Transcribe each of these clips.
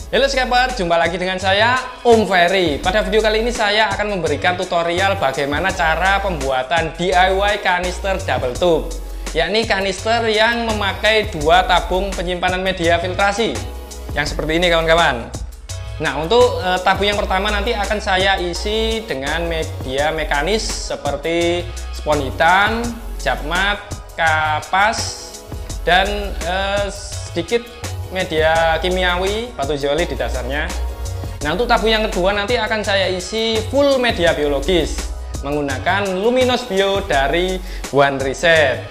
Halo Scaper, jumpa lagi dengan saya Om Ferry. Pada video kali ini saya akan memberikan tutorial bagaimana cara pembuatan DIY kanister double tube, yakni kanister yang memakai dua tabung penyimpanan media filtrasi yang seperti ini kawan-kawan. Nah, untuk tabung yang pertama nanti akan saya isi dengan media mekanis seperti spon hitam, cap mat, kapas, dan sedikit media kimiawi batu zeolit di dasarnya. Nah, untuk tabung yang kedua nanti akan saya isi full media biologis menggunakan Luminous Bio dari One Reset.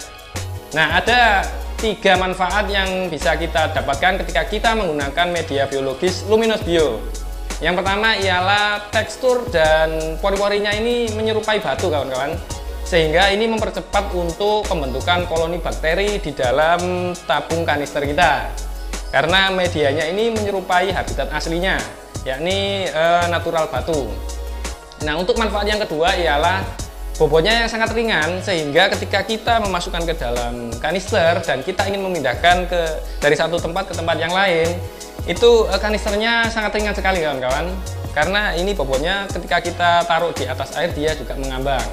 Nah, ada tiga manfaat yang bisa kita dapatkan ketika kita menggunakan media biologis Luminous Bio. Yang pertama ialah tekstur dan pori-porinya ini menyerupai batu kawan-kawan, sehingga ini mempercepat untuk pembentukan koloni bakteri di dalam tabung kanister kita. Karena medianya ini menyerupai habitat aslinya, yakni natural batu. Nah, untuk manfaat yang kedua ialah bobotnya yang sangat ringan, sehingga ketika kita memasukkan ke dalam kanister dan kita ingin memindahkan dari satu tempat ke tempat yang lain, itu kanisternya sangat ringan sekali kawan-kawan. Karena ini bobotnya ketika kita taruh di atas air dia juga mengambang.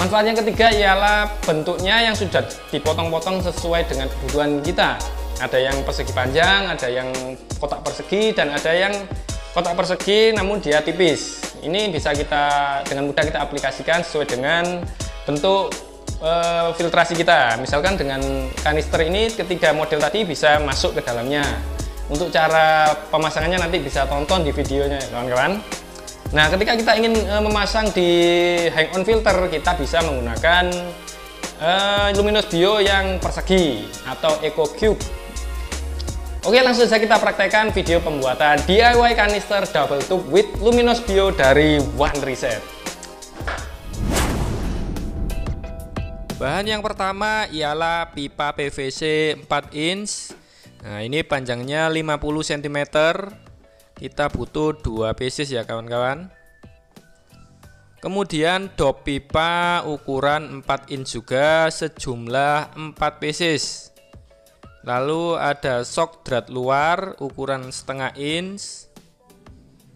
Manfaat yang ketiga ialah bentuknya yang sudah dipotong-potong sesuai dengan kebutuhan kita. Ada yang persegi panjang, ada yang kotak persegi, dan ada yang kotak persegi namun dia tipis. Ini bisa kita dengan mudah kita aplikasikan sesuai dengan bentuk filtrasi kita. Misalkan dengan kanister ini ketiga model tadi bisa masuk ke dalamnya. Untuk cara pemasangannya nanti bisa tonton di videonya kawan-kawan. Nah, ketika kita ingin memasang di hang on filter, kita bisa menggunakan Luminous Bio yang persegi atau Eco Cube. Oke, langsung saja kita praktekkan video pembuatan DIY kanister double tube with Luminous Bio dari One Reset. Bahan yang pertama ialah pipa PVC 4 inch. Nah, ini panjangnya 50 cm. Kita butuh 2 pieces ya kawan-kawan. Kemudian dop pipa ukuran 4 inch juga sejumlah 4 pieces. Lalu ada shock drat luar ukuran setengah inch.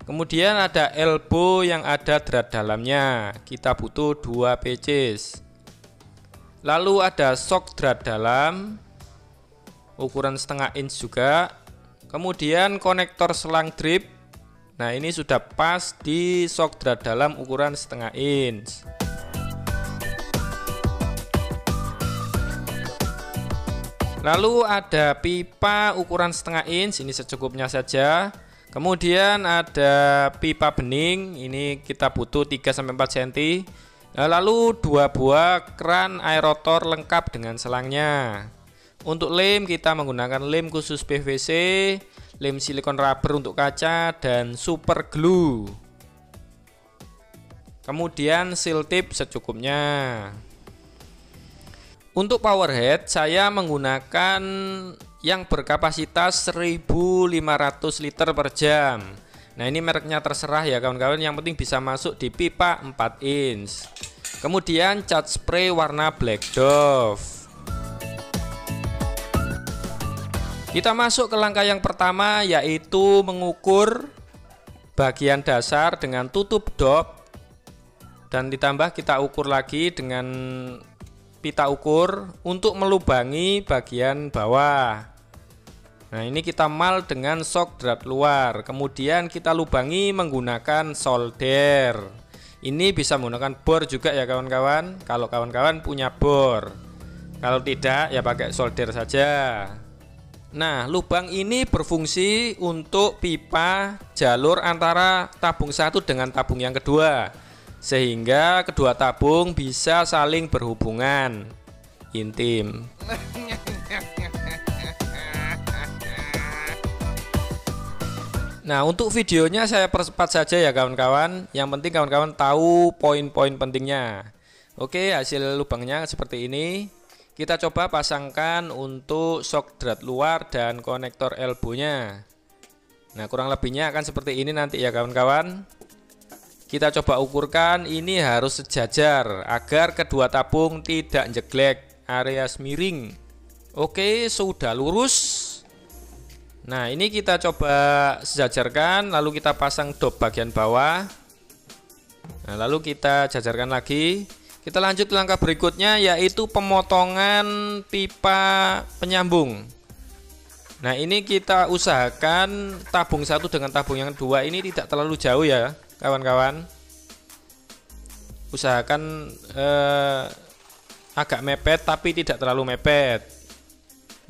Kemudian ada elbow yang ada drat dalamnya. Kita butuh 2 pieces. Lalu ada shock drat dalam ukuran setengah inch juga. Kemudian konektor selang drip. Nah, ini sudah pas di shock drat dalam ukuran setengah inch. Lalu ada pipa ukuran setengah inch, ini secukupnya saja. Kemudian ada pipa bening, ini kita butuh 3-4 cm. Lalu 2 buah keran aerotor lengkap dengan selangnya. Untuk lem kita menggunakan lem khusus PVC, lem silikon rubber untuk kaca, dan super glue. Kemudian seal tip secukupnya. Untuk power head saya menggunakan yang berkapasitas 1500 liter per jam. Nah, ini mereknya terserah ya kawan-kawan, yang penting bisa masuk di pipa 4 inch. Kemudian cat spray warna Black Dove. Kita masuk ke langkah yang pertama, yaitu mengukur bagian dasar dengan tutup dop, dan ditambah kita ukur lagi dengan pita ukur untuk melubangi bagian bawah. Nah, ini kita mal dengan shock drat luar. Kemudian kita lubangi menggunakan solder. Ini bisa menggunakan bor juga ya kawan-kawan, kalau kawan-kawan punya bor. Kalau tidak ya pakai solder saja. Nah, lubang ini berfungsi untuk pipa jalur antara tabung satu dengan tabung yang kedua, sehingga kedua tabung bisa saling berhubungan intim. Nah, untuk videonya saya percepat saja ya kawan-kawan. Yang penting kawan-kawan tahu poin-poin pentingnya. Oke, hasil lubangnya seperti ini. Kita coba pasangkan untuk shock drat luar dan konektor elbow-nya. Nah, kurang lebihnya akan seperti ini nanti ya kawan-kawan. Kita coba ukurkan, ini harus sejajar agar kedua tabung tidak jeglek alias miring. Oke, sudah lurus. Nah, ini kita coba sejajarkan, lalu kita pasang dop bagian bawah. Nah, lalu kita jajarkan lagi. Kita lanjut ke langkah berikutnya, yaitu pemotongan pipa penyambung. Nah, ini kita usahakan tabung satu dengan tabung yang kedua ini tidak terlalu jauh ya kawan-kawan. Usahakan agak mepet tapi tidak terlalu mepet.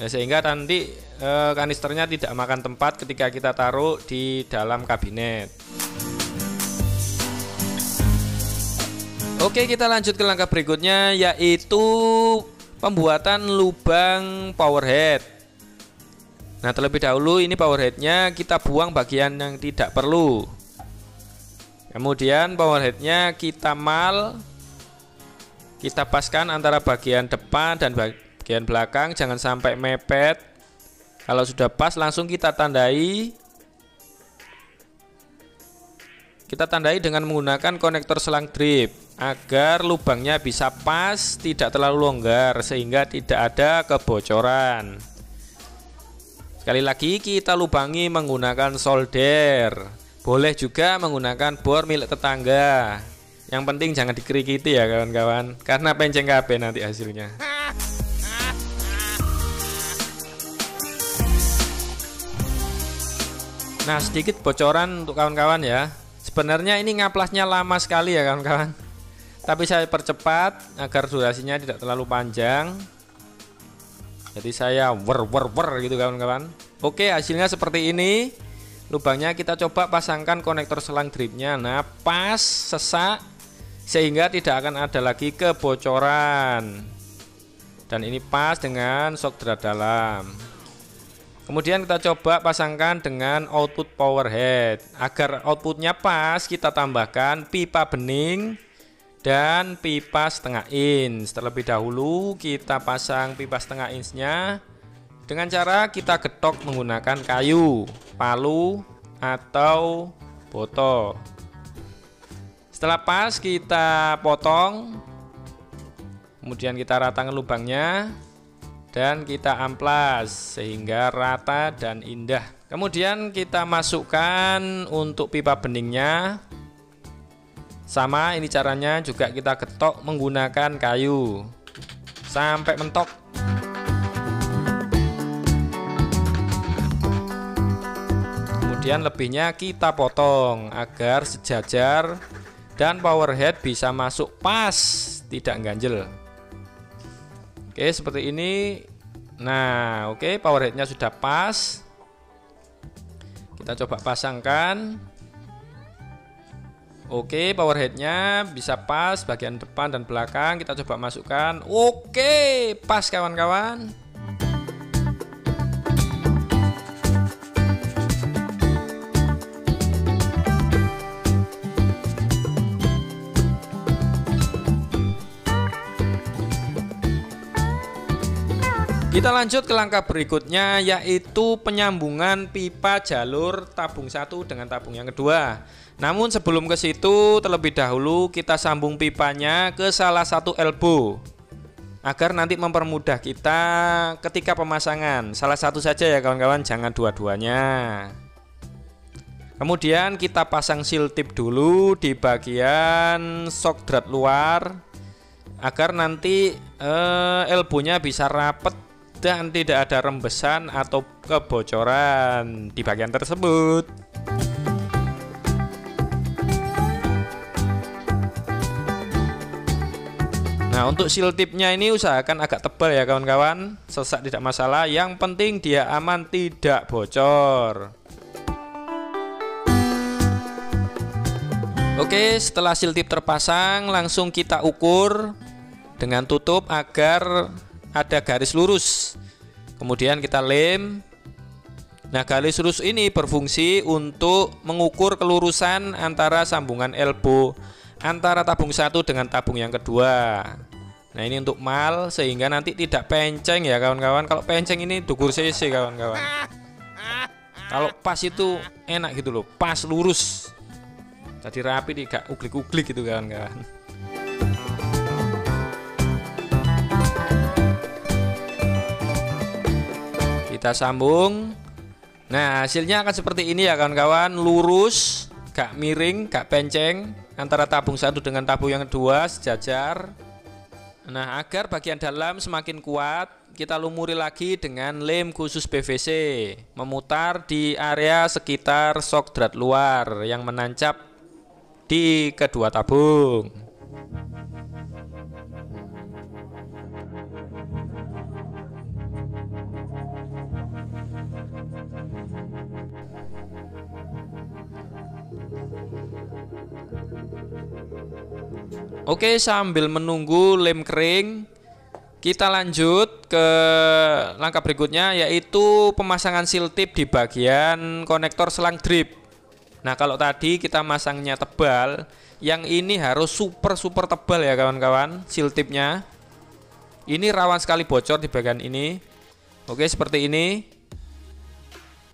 Nah, sehingga nanti kanisternya tidak makan tempat ketika kita taruh di dalam kabinet. Oke, kita lanjut ke langkah berikutnya, yaitu pembuatan lubang power head. Nah, terlebih dahulu ini power headnya kita buang bagian yang tidak perlu. Kemudian power headnya kita mal, kita paskan antara bagian depan dan bagian belakang, jangan sampai mepet. Kalau sudah pas langsung kita tandai. Kita tandai dengan menggunakan konektor selang drip agar lubangnya bisa pas, tidak terlalu longgar sehingga tidak ada kebocoran. Sekali lagi kita lubangi menggunakan solder. Boleh juga menggunakan bor milik tetangga. Yang penting jangan dikerikiti ya kawan-kawan, karena penceng kabeh nanti hasilnya. Nah, sedikit bocoran untuk kawan-kawan ya. Sebenarnya ini ngaplasnya lama sekali ya kawan-kawan. Tapi saya percepat agar durasinya tidak terlalu panjang. Jadi saya wer gitu kawan-kawan. Oke, hasilnya seperti ini. Lubangnya kita coba pasangkan konektor selang dripnya. Nah, pas, sesak, sehingga tidak akan ada lagi kebocoran. Dan ini pas dengan shock drat dalam. Kemudian kita coba pasangkan dengan output power head. Agar outputnya pas, kita tambahkan pipa bening dan pipa setengah inch. Terlebih dahulu kita pasang pipa setengah inchnya dengan cara kita getok menggunakan kayu, palu, atau boto. Setelah pas kita potong, kemudian kita ratakan lubangnya dan kita amplas sehingga rata dan indah. Kemudian kita masukkan untuk pipa beningnya. Sama ini caranya juga kita getok menggunakan kayu sampai mentok. Kemudian lebihnya kita potong agar sejajar dan power head bisa masuk pas, tidak ganjel. Oke, seperti ini. Nah, oke, power headnya sudah pas. Kita coba pasangkan. Oke, power headnya bisa pas bagian depan dan belakang. Kita coba masukkan. Oke, pas kawan-kawan. Kita lanjut ke langkah berikutnya, yaitu penyambungan pipa jalur tabung satu dengan tabung yang kedua. Namun sebelum ke situ, terlebih dahulu kita sambung pipanya ke salah satu elbow agar nanti mempermudah kita ketika pemasangan. Salah satu saja ya kawan-kawan, jangan dua-duanya. Kemudian kita pasang seal tip dulu di bagian shock drat luar agar nanti elbownya bisa rapet dan tidak ada rembesan atau kebocoran di bagian tersebut. Nah, untuk seal tipnya ini usahakan agak tebal ya kawan-kawan. Sesak tidak masalah, yang penting dia aman, tidak bocor. Oke, setelah seal tip terpasang, langsung kita ukur dengan tutup agar ada garis lurus. Kemudian kita lem. Nah, garis lurus ini berfungsi untuk mengukur kelurusan antara sambungan elbow antara tabung satu dengan tabung yang kedua. Nah, ini untuk mal sehingga nanti tidak penceng ya kawan-kawan. Kalau penceng ini dukur cc kawan-kawan. Kalau pas itu enak gitu loh, pas lurus. Jadi rapi, tidak uglik-uglik gitu kawan-kawan. Kita sambung. Nah, hasilnya akan seperti ini ya kawan-kawan, lurus, gak miring, gak penceng, antara tabung satu dengan tabung yang kedua sejajar. Nah, agar bagian dalam semakin kuat, kita lumuri lagi dengan lem khusus PVC, memutar di area sekitar shock drat luar yang menancap di kedua tabung. Oke, sambil menunggu lem kering, kita lanjut ke langkah berikutnya, yaitu pemasangan seal tip di bagian konektor selang drip. Nah, kalau tadi kita masangnya tebal, yang ini harus super tebal ya kawan-kawan, seal tipnya. Ini rawan sekali bocor di bagian ini. Oke, seperti ini,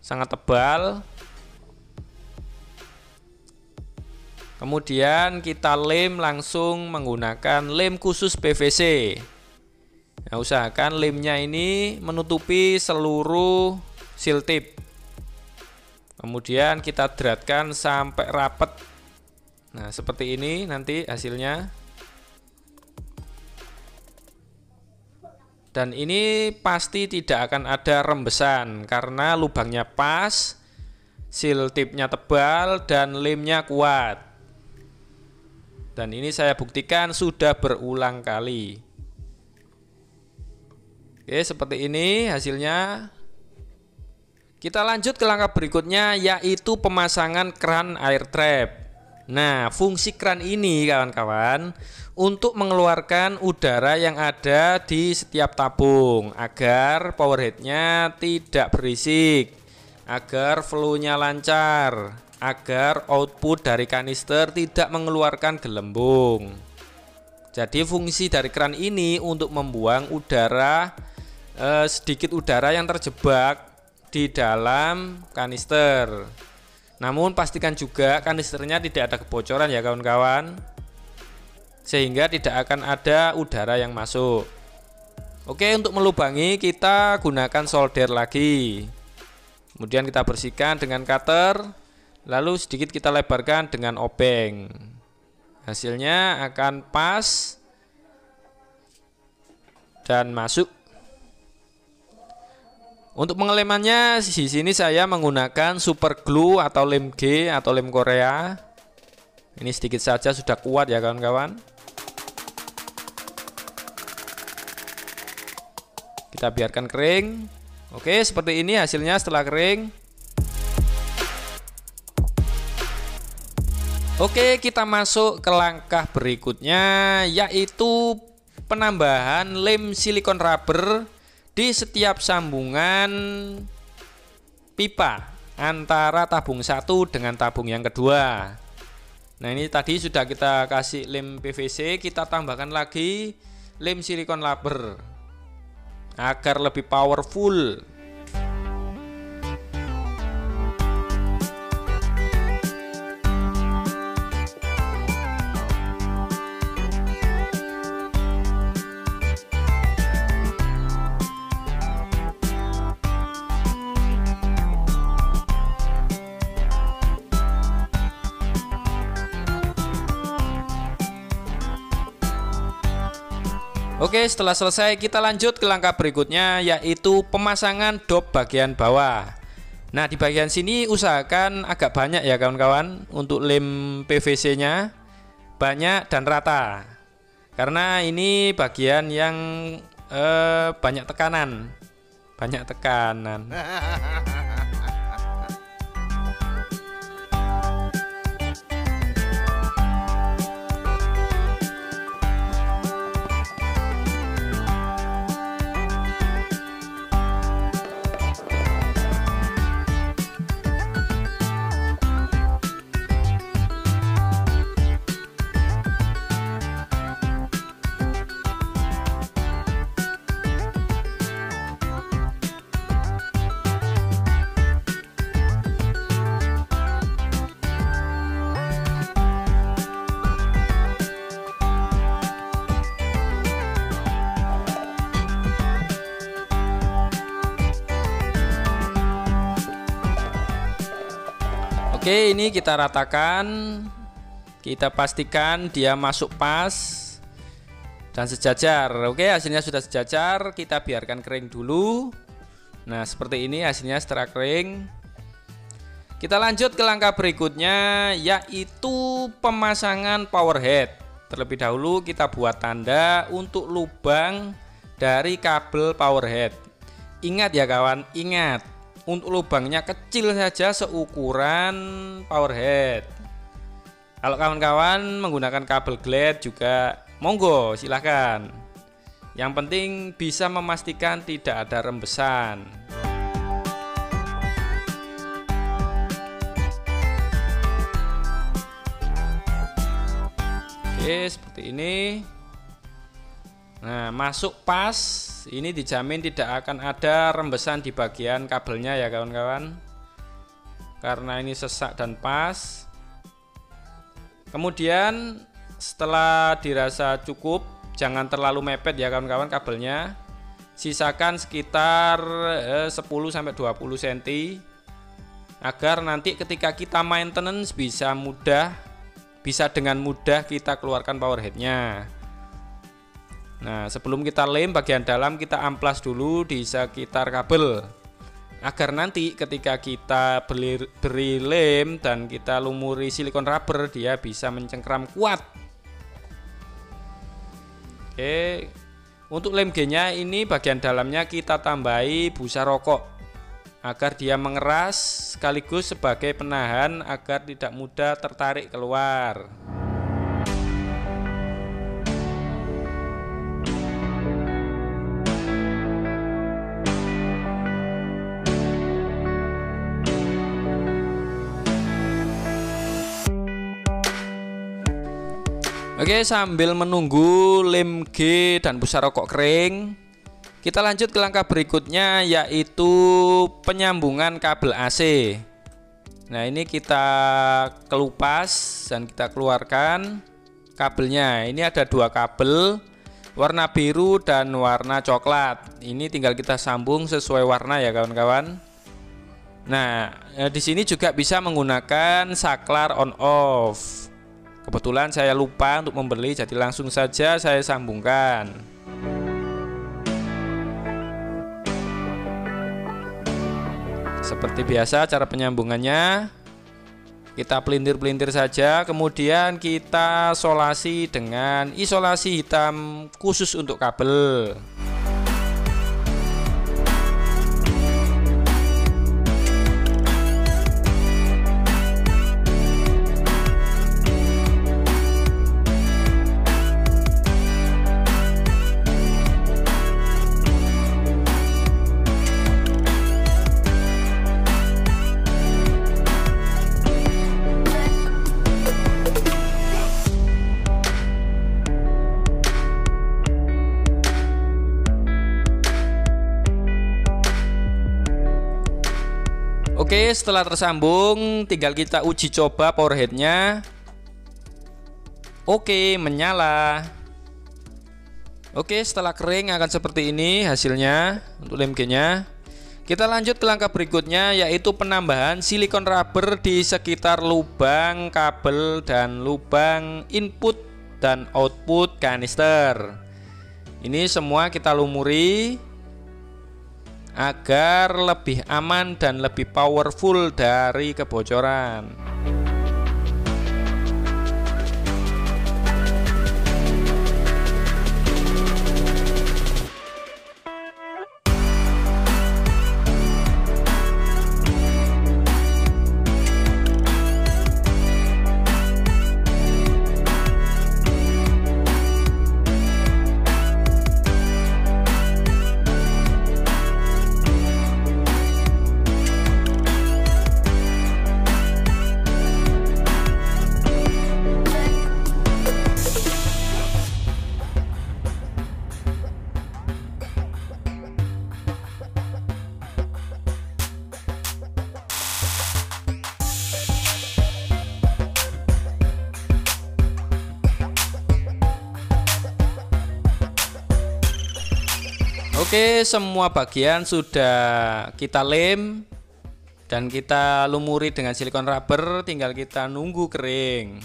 sangat tebal. Kemudian kita lem langsung menggunakan lem khusus PVC. Nah, usahakan lemnya ini menutupi seluruh seal tip. Kemudian kita dratkan sampai rapat. Nah, seperti ini nanti hasilnya. Dan ini pasti tidak akan ada rembesan karena lubangnya pas, seal tipnya tebal, dan lemnya kuat. Dan ini saya buktikan sudah berulang kali. Oke, seperti ini hasilnya. Kita lanjut ke langkah berikutnya, yaitu pemasangan keran air trap. Nah, fungsi keran ini kawan-kawan untuk mengeluarkan udara yang ada di setiap tabung agar power headnya tidak berisik, agar flow-nya lancar, agar output dari kanister tidak mengeluarkan gelembung. Jadi fungsi dari keran ini untuk membuang udara, sedikit udara yang terjebak di dalam kanister. Namun pastikan juga kanisternya tidak ada kebocoran ya kawan-kawan, sehingga tidak akan ada udara yang masuk. Oke, untuk melubangi kita gunakan solder lagi. Kemudian kita bersihkan dengan cutter, lalu sedikit kita lebarkan dengan obeng. Hasilnya akan pas dan masuk. Untuk pengelemannya di sini saya menggunakan super glue atau lem G atau lem Korea. Ini sedikit saja sudah kuat ya kawan-kawan. Kita biarkan kering. Oke, seperti ini hasilnya setelah kering. Oke, kita masuk ke langkah berikutnya, yaitu penambahan lem silikon rubber di setiap sambungan pipa antara tabung satu dengan tabung yang kedua. Nah, ini tadi sudah kita kasih lem PVC, kita tambahkan lagi lem silikon rubber agar lebih powerful. Oke, setelah selesai kita lanjut ke langkah berikutnya, yaitu pemasangan dop bagian bawah. Nah, di bagian sini usahakan agak banyak ya kawan-kawan untuk lem PVC nya, banyak dan rata, karena ini bagian yang banyak tekanan. Oke, ini kita ratakan, kita pastikan dia masuk pas dan sejajar. Oke, hasilnya sudah sejajar, kita biarkan kering dulu. Nah, seperti ini hasilnya setelah kering. Kita lanjut ke langkah berikutnya, yaitu pemasangan power head. Terlebih dahulu kita buat tanda untuk lubang dari kabel power head. Ingat ya kawan, ingat, untuk lubangnya kecil saja seukuran power head. Kalau kawan-kawan menggunakan kabel glad juga monggo, silahkan. Yang penting bisa memastikan tidak ada rembesan. Oke, seperti ini. Nah, masuk pas. Ini dijamin tidak akan ada rembesan di bagian kabelnya ya kawan-kawan, karena ini sesak dan pas. Kemudian setelah dirasa cukup, jangan terlalu mepet ya kawan-kawan kabelnya. Sisakan sekitar 10-20 cm agar nanti ketika kita maintenance bisa dengan mudah kita keluarkan power headnya. Nah, sebelum kita lem bagian dalam, kita amplas dulu di sekitar kabel agar nanti ketika kita beri lem dan kita lumuri silikon rubber, dia bisa mencengkram kuat. Oke, untuk lem G-nya ini bagian dalamnya kita tambahi busa rokok agar dia mengeras sekaligus sebagai penahan agar tidak mudah tertarik keluar. Oke, sambil menunggu lem G dan busa rokok kering, kita lanjut ke langkah berikutnya, yaitu penyambungan kabel AC. Nah, ini kita kelupas dan kita keluarkan kabelnya. Ini ada dua kabel, warna biru dan warna coklat. Ini tinggal kita sambung sesuai warna ya kawan-kawan. Nah, di sini juga bisa menggunakan saklar on off. Kebetulan saya lupa untuk membeli, jadi langsung saja saya sambungkan. Seperti biasa cara penyambungannya, kita pelintir-pelintir saja, kemudian kita solasi dengan isolasi hitam khusus untuk kabel. Oke, setelah tersambung tinggal kita uji coba power headnya. Oke, menyala. Oke, setelah kering akan seperti ini hasilnya untuk lem G-nya. Kita lanjut ke langkah berikutnya, yaitu penambahan silikon rubber di sekitar lubang kabel dan lubang input dan output kanister. Ini semua kita lumuri agar lebih aman dan lebih powerful dari kebocoran. Oke, semua bagian sudah kita lem. dan kita lumuri dengan silikon rubber, tinggal kita nunggu kering.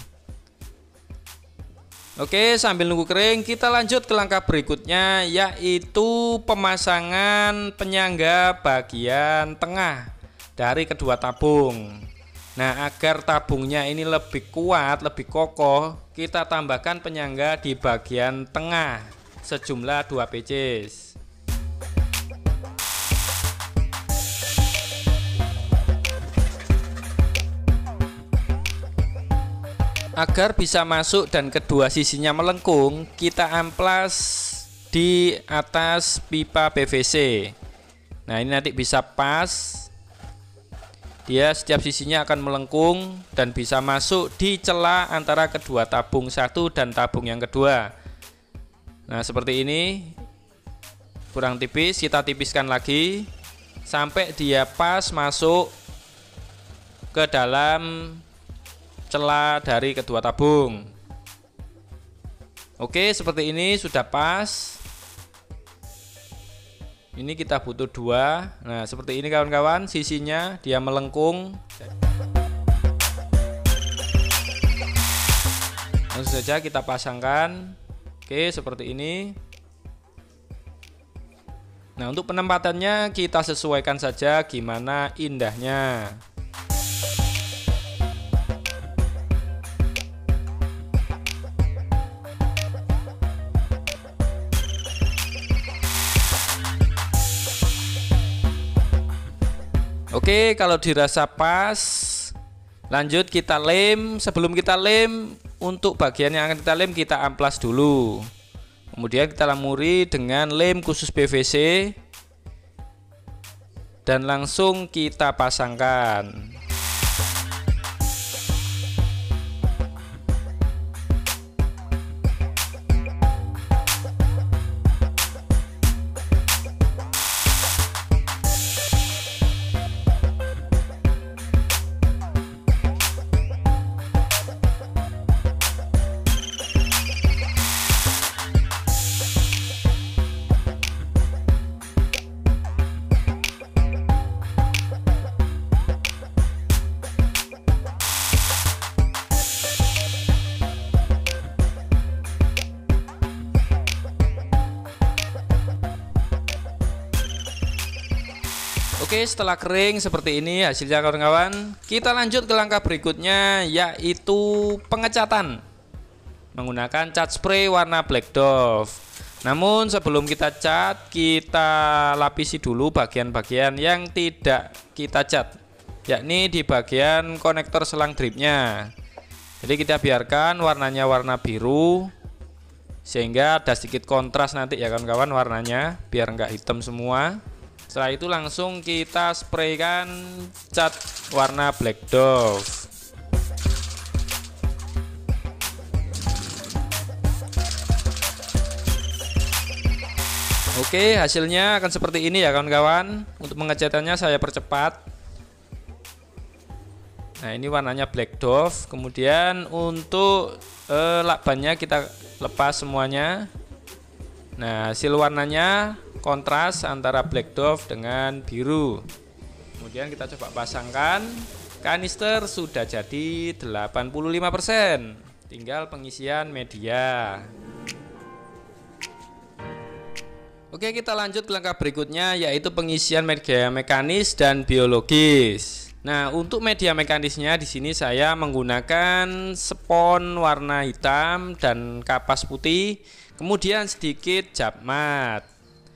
Oke, sambil nunggu kering kita lanjut ke langkah berikutnya, yaitu pemasangan penyangga bagian tengah dari kedua tabung. Nah, agar tabungnya ini lebih kuat, lebih kokoh, kita tambahkan penyangga di bagian tengah sejumlah 2 pieces. Agar bisa masuk dan kedua sisinya melengkung, kita amplas di atas pipa PVC. Nah, ini nanti bisa pas. Dia setiap sisinya akan melengkung dan bisa masuk di celah antara kedua tabung satu dan tabung yang kedua. Nah, seperti ini. Kurang tipis, kita tipiskan lagi sampai dia pas masuk ke dalam celah dari kedua tabung. Oke, seperti ini sudah pas. Ini kita butuh 2. Nah, seperti ini kawan-kawan, sisinya dia melengkung. Langsung saja kita pasangkan. Oke, seperti ini. Nah, untuk penempatannya kita sesuaikan saja gimana indahnya. Oke, kalau dirasa pas, lanjut kita lem. Sebelum kita lem, untuk bagian yang akan kita lem kita amplas dulu. Kemudian kita lumuri dengan lem khusus PVC dan langsung kita pasangkan. Oke, setelah kering seperti ini hasilnya kawan-kawan, kita lanjut ke langkah berikutnya, yaitu pengecatan menggunakan cat spray warna Black Dove. Namun sebelum kita cat, kita lapisi dulu bagian-bagian yang tidak kita cat, yakni di bagian konektor selang dripnya. Jadi kita biarkan warnanya warna biru sehingga ada sedikit kontras nanti ya kawan-kawan warnanya, biar nggak hitam semua. Setelah itu langsung kita spraykan cat warna Black Dove. Oke, hasilnya akan seperti ini ya kawan-kawan. Untuk pengecatannya saya percepat. Nah, ini warnanya Black Dove. Kemudian untuk lakbannya kita lepas semuanya. Nah, hasil warnanya kontras antara Black Dove dengan biru. Kemudian kita coba pasangkan. Kanister sudah jadi 85%. Tinggal pengisian media. Oke, kita lanjut ke langkah berikutnya, yaitu pengisian media mekanis dan biologis. Nah, untuk media mekanisnya di sini saya menggunakan spons warna hitam dan kapas putih, kemudian sedikit cap mat.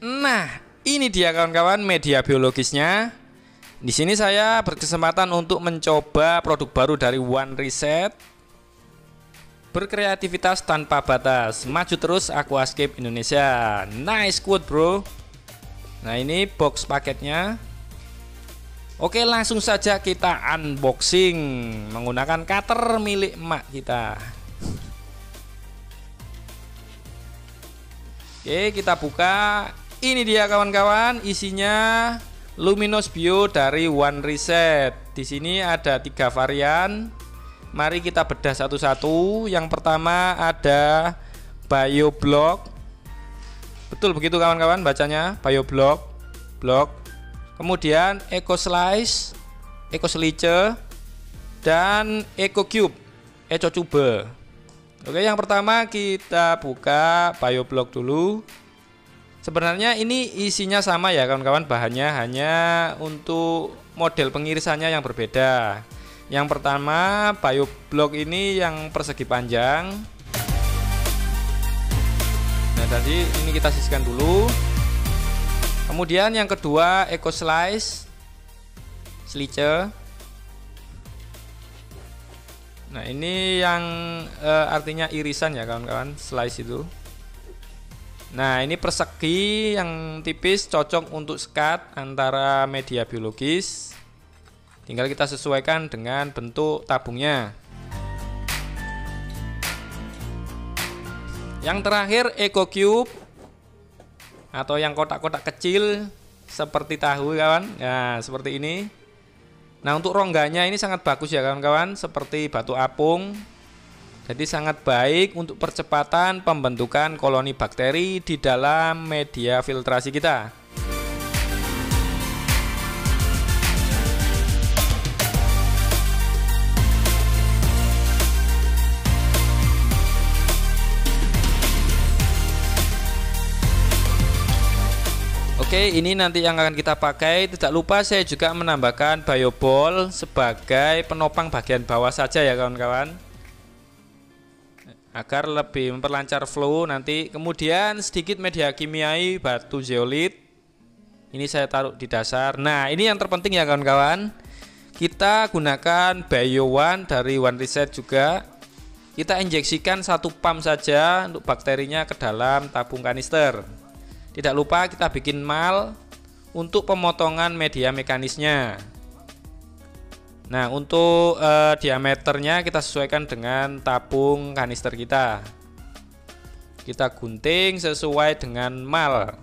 Nah, ini dia kawan-kawan media biologisnya. Di sini saya berkesempatan untuk mencoba produk baru dari One Reset. Berkreativitas tanpa batas, maju terus Aquascape Indonesia. Nice quote, bro. Nah, ini box paketnya. Oke, langsung saja kita unboxing menggunakan cutter milik emak kita. Oke, kita buka. Ini dia kawan-kawan, isinya Luminous Bio dari One Reset. Di sini ada 3 varian. Mari kita bedah satu-satu. Yang pertama ada BioBlock. Betul begitu kawan-kawan bacanya, BioBlock. Kemudian Eco Slice. EcoSlice, dan EcoCube, EcoCube. Oke, yang pertama kita buka BioBlock dulu. Sebenarnya ini isinya sama ya kawan-kawan, bahannya hanya untuk model pengirisannya yang berbeda. Yang pertama BioBlock ini yang persegi panjang. Nah, tadi ini kita sisihkan dulu. Kemudian yang kedua EcoSlice. Nah, ini yang artinya irisan ya kawan-kawan, slice itu. Nah, ini persegi yang tipis, cocok untuk sekat antara media biologis. Tinggal kita sesuaikan dengan bentuk tabungnya. Yang terakhir EcoCube, atau yang kotak-kotak kecil seperti tahu kawan. Nah, seperti ini. Nah, untuk rongganya ini sangat bagus ya kawan-kawan, seperti batu apung. Jadi sangat baik untuk percepatan pembentukan koloni bakteri di dalam media filtrasi kita. Oke, ini nanti yang akan kita pakai. Tidak lupa saya juga menambahkan BioBall sebagai penopang bagian bawah saja ya kawan-kawan, agar lebih memperlancar flow nanti. Kemudian sedikit media kimiai batu zeolit. Ini saya taruh di dasar. Nah, ini yang terpenting ya kawan-kawan. Kita gunakan BioOne dari One Reset juga. Kita injeksikan 1 pump saja untuk bakterinya ke dalam tabung kanister. Tidak lupa kita bikin mal untuk pemotongan media mekanisnya. Nah, untuk diameternya kita sesuaikan dengan tabung kanister kita. Kita gunting sesuai dengan mal.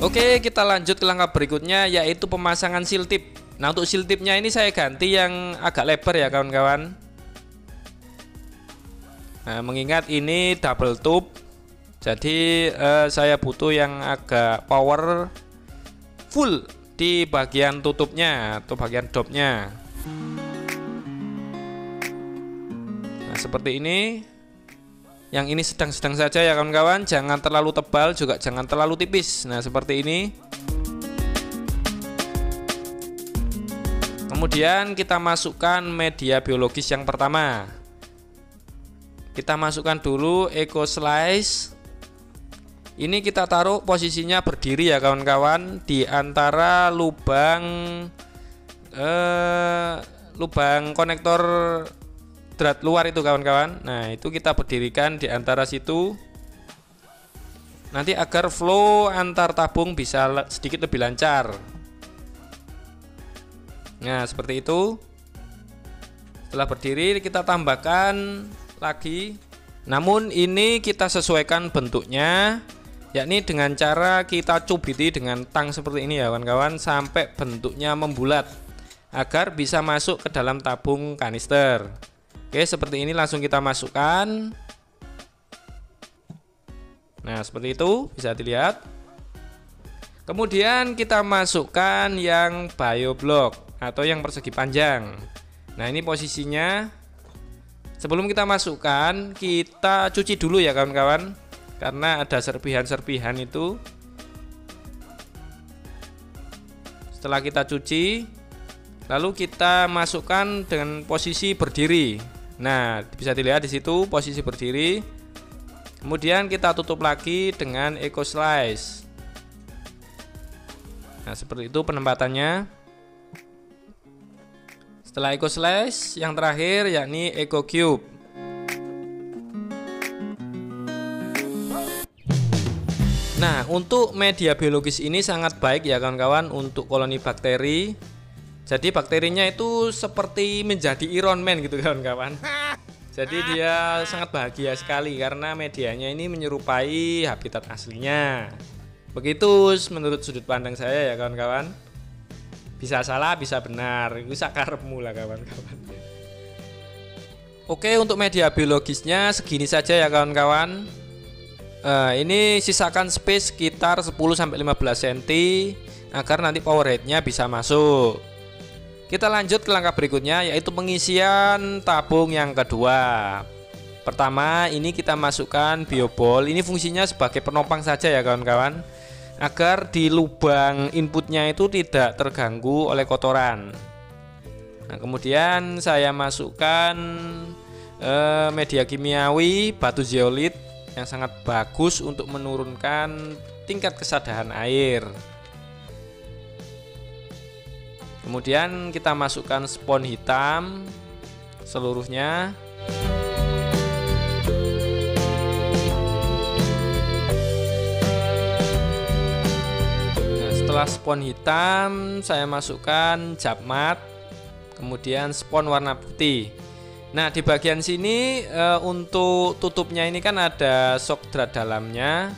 Oke, kita lanjut ke langkah berikutnya, yaitu pemasangan seal tip. Nah, untuk seal tipnya ini saya ganti yang agak lebar ya kawan-kawan. Nah, mengingat ini double tube, jadi saya butuh yang agak power full di bagian tutupnya atau bagian dopnya. Nah, seperti ini. Yang ini sedang-sedang saja ya kawan-kawan, jangan terlalu tebal juga jangan terlalu tipis. Nah, seperti ini. Kemudian kita masukkan media biologis yang pertama. Kita masukkan dulu EcoSlice. Ini kita taruh posisinya berdiri ya kawan-kawan, di antara lubang konektor drat luar itu kawan-kawan. Nah, itu kita berdirikan di antara situ. Nanti agar flow antar tabung bisa sedikit lebih lancar. Nah, seperti itu. Setelah berdiri kita tambahkan lagi. Namun ini kita sesuaikan bentuknya, yakni dengan cara kita cubiti dengan tang seperti ini ya kawan-kawan, sampai bentuknya membulat agar bisa masuk ke dalam tabung kanister. Oke, seperti ini langsung kita masukkan. Nah, seperti itu bisa dilihat. Kemudian kita masukkan yang BioBlock atau yang persegi panjang. Nah, ini posisinya. Sebelum kita masukkan, kita cuci dulu ya kawan-kawan, karena ada serpihan-serpihan itu. Setelah kita cuci, lalu kita masukkan dengan posisi berdiri. Nah, bisa dilihat di situ posisi berdiri. Kemudian kita tutup lagi dengan EcoSlice. Nah, seperti itu penempatannya. Setelah EcoSlice, yang terakhir yakni EcoCube. Nah, untuk media biologis ini sangat baik ya kawan-kawan untuk koloni bakteri. Jadi bakterinya itu seperti menjadi Iron Man gitu kawan-kawan. Jadi dia sangat bahagia sekali karena medianya ini menyerupai habitat aslinya. Begitu menurut sudut pandang saya ya kawan-kawan. Bisa salah, bisa benar. Itu sakarepmu lah kawan-kawan. Oke, untuk media biologisnya segini saja ya kawan-kawan. Ini sisakan space sekitar 10-15 cm agar nanti power headnya bisa masuk. Kita lanjut ke langkah berikutnya, yaitu pengisian tabung yang kedua. Pertama, ini kita masukkan bioball. Ini fungsinya sebagai penopang saja ya kawan-kawan, agar di lubang inputnya itu tidak terganggu oleh kotoran. Nah, kemudian saya masukkan media kimiawi batu zeolit yang sangat bagus untuk menurunkan tingkat kesadaran air. Kemudian kita masukkan spons hitam seluruhnya. Setelah spons hitam, saya masukkan cat mat, kemudian spons warna putih. Nah, di bagian sini untuk tutupnya ini kan ada shock drat dalamnya.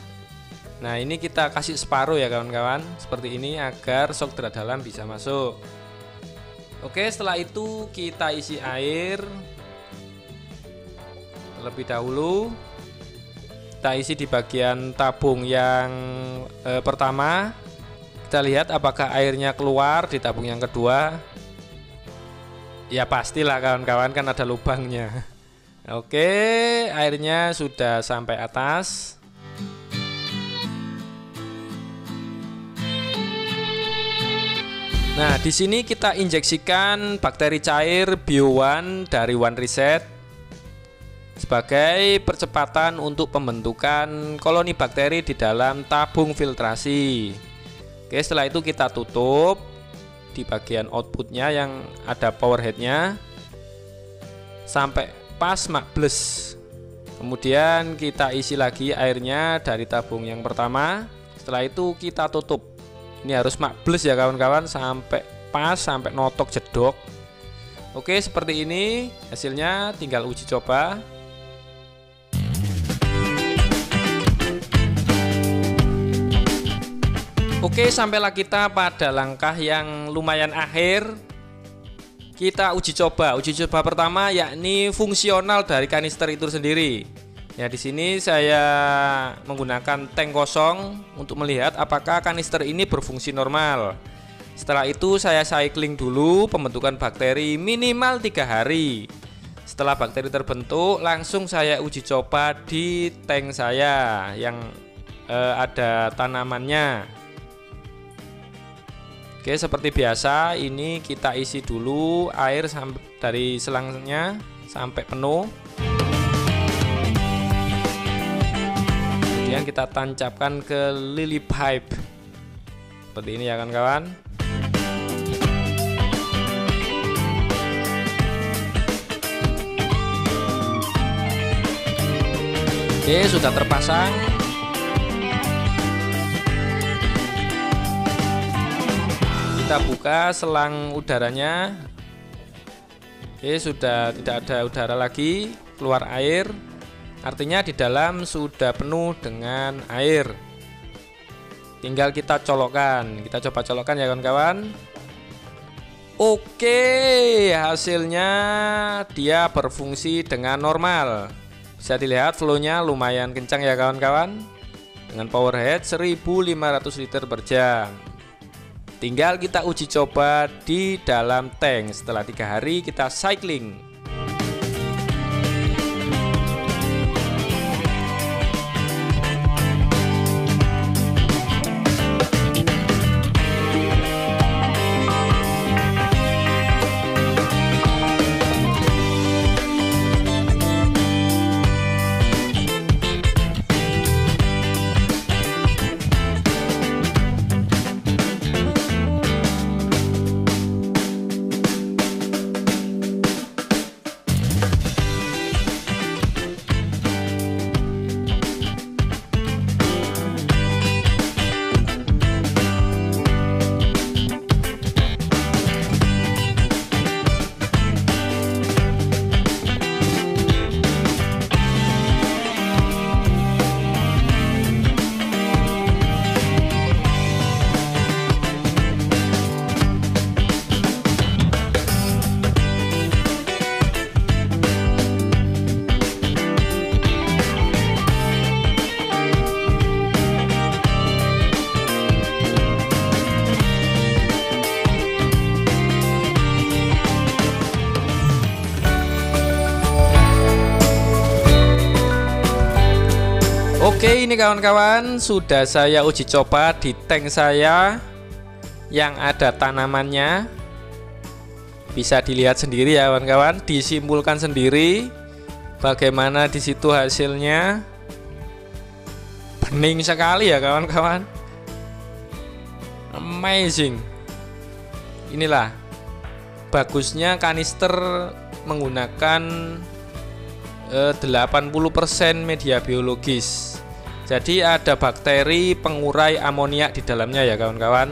Nah, ini kita kasih separuh ya kawan-kawan, seperti ini agar shock drat dalam bisa masuk. Oke, setelah itu kita isi air terlebih dahulu. Kita isi di bagian tabung yang pertama. Kita lihat apakah airnya keluar di tabung yang kedua. Ya pastilah kawan-kawan, kan ada lubangnya. Oke, airnya sudah sampai atas. Nah, di sini kita injeksikan bakteri cair Bio1 dari One Reset sebagai percepatan untuk pembentukan koloni bakteri di dalam tabung filtrasi. Oke, setelah itu kita tutup di bagian outputnya yang ada power headnya sampai pas mables. Kemudian kita isi lagi airnya dari tabung yang pertama. Setelah itu kita tutup. Ini harus mables ya kawan-kawan, sampai pas, sampai notok jedok. Oke, seperti ini hasilnya, tinggal uji coba. Oke, sampailah kita pada langkah yang lumayan akhir. Kita uji coba. Uji coba pertama yakni fungsional dari kanister itu sendiri. Ya, di sini saya menggunakan tank kosong untuk melihat apakah kanister ini berfungsi normal. Setelah itu saya cycling dulu pembentukan bakteri minimal 3 hari. Setelah bakteri terbentuk, langsung saya uji coba di tank saya yang ada tanamannya. Oke, seperti biasa ini kita isi dulu air dari selangnya sampai penuh. Kemudian kita tancapkan ke lily pipe. Seperti ini ya kawan-kawan. Oke, sudah terpasang. Kita buka selang udaranya. Oke, sudah tidak ada udara lagi, keluar air. Artinya di dalam sudah penuh dengan air. Tinggal kita colokkan. Kita coba colokkan ya kawan-kawan. Oke, hasilnya dia berfungsi dengan normal. Bisa dilihat flow-nya lumayan kencang ya kawan-kawan. Dengan power head 1500 liter per jam. Tinggal kita uji coba di dalam tank. Setelah 3 hari kita cycling. Oke, ini kawan-kawan sudah saya uji coba di tank saya yang ada tanamannya. Bisa dilihat sendiri ya kawan-kawan, disimpulkan sendiri bagaimana di situ hasilnya. Bening sekali ya kawan-kawan, amazing. Inilah bagusnya kanister menggunakan 80% media biologis. Jadi ada bakteri pengurai amoniak di dalamnya ya kawan-kawan.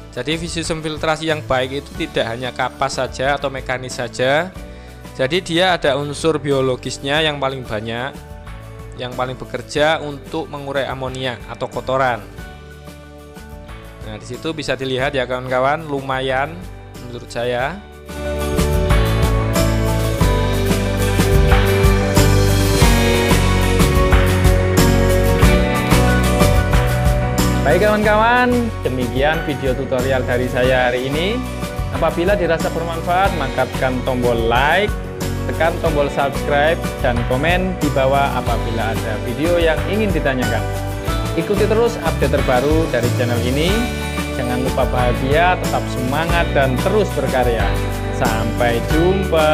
Jadi sistem filtrasi yang baik itu tidak hanya kapas saja atau mekanis saja. Jadi dia ada unsur biologisnya yang paling banyak, yang paling bekerja untuk mengurai amoniak atau kotoran. Nah, di situ bisa dilihat ya kawan-kawan, lumayan menurut saya. Baik kawan-kawan, demikian video tutorial dari saya hari ini. Apabila dirasa bermanfaat, maka tekan tombol like, tekan tombol subscribe, dan komen di bawah apabila ada video yang ingin ditanyakan. Ikuti terus update terbaru dari channel ini. Jangan lupa bahagia, tetap semangat, dan terus berkarya. Sampai jumpa.